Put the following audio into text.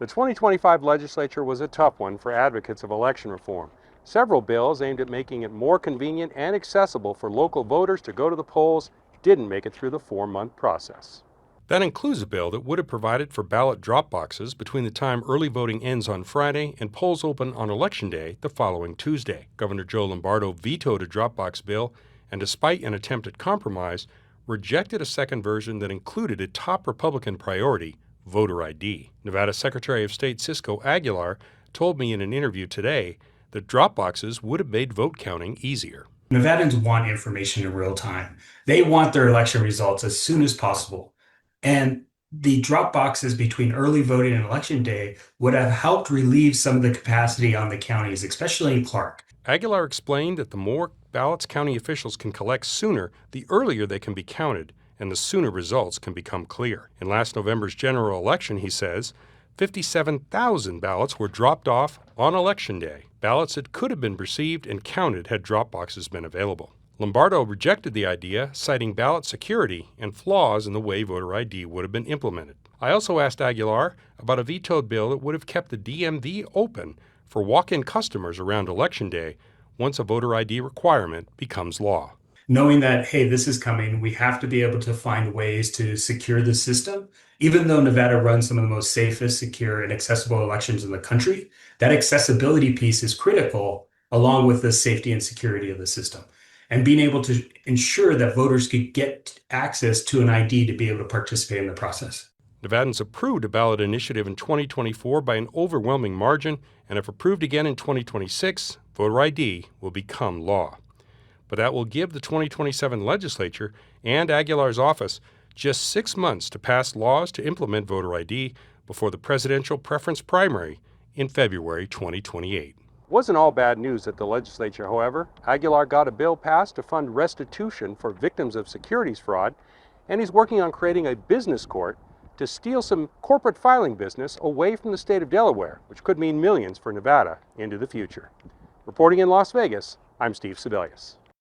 The 2025 legislature was a tough one for advocates of election reform. Several bills aimed at making it more convenient and accessible for local voters to go to the polls didn't make it through the 4-month process. That includes a bill that would have provided for ballot drop boxes between the time early voting ends on Friday and polls open on Election Day the following Tuesday. Governor Joe Lombardo vetoed a drop box bill and, despite an attempt at compromise, rejected a second version that included a top Republican priority, voter ID. Nevada Secretary of State Cisco Aguilar told me in an interview today that drop boxes would have made vote counting easier. Nevadans want information in real time. They want their election results as soon as possible. And the drop boxes between early voting and election day would have helped relieve some of the capacity on the counties, especially in Clark. Aguilar explained that the more ballots county officials can collect sooner, the earlier they can be counted, and the sooner results can become clear. In last November's general election, he says, 57,000 ballots were dropped off on Election Day, ballots that could have been received and counted had drop boxes been available. Lombardo rejected the idea, citing ballot security and flaws in the way voter ID would have been implemented. I also asked Aguilar about a vetoed bill that would have kept the DMV open for walk-in customers around Election Day once a voter ID requirement becomes law. Knowing that, hey, this is coming, we have to be able to find ways to secure the system. Even though Nevada runs some of the most safest, secure, and accessible elections in the country, that accessibility piece is critical along with the safety and security of the system. And being able to ensure that voters could get access to an ID to be able to participate in the process. Nevadans approved a ballot initiative in 2024 by an overwhelming margin, and if approved again in 2026, voter ID will become law. But that will give the 2027 legislature and Aguilar's office just 6 months to pass laws to implement voter ID before the presidential preference primary in February 2028. It wasn't all bad news at the legislature, however. Aguilar got a bill passed to fund restitution for victims of securities fraud, and he's working on creating a business court to steal some corporate filing business away from the state of Delaware, which could mean millions for Nevada into the future. Reporting in Las Vegas, I'm Steve Sebelius.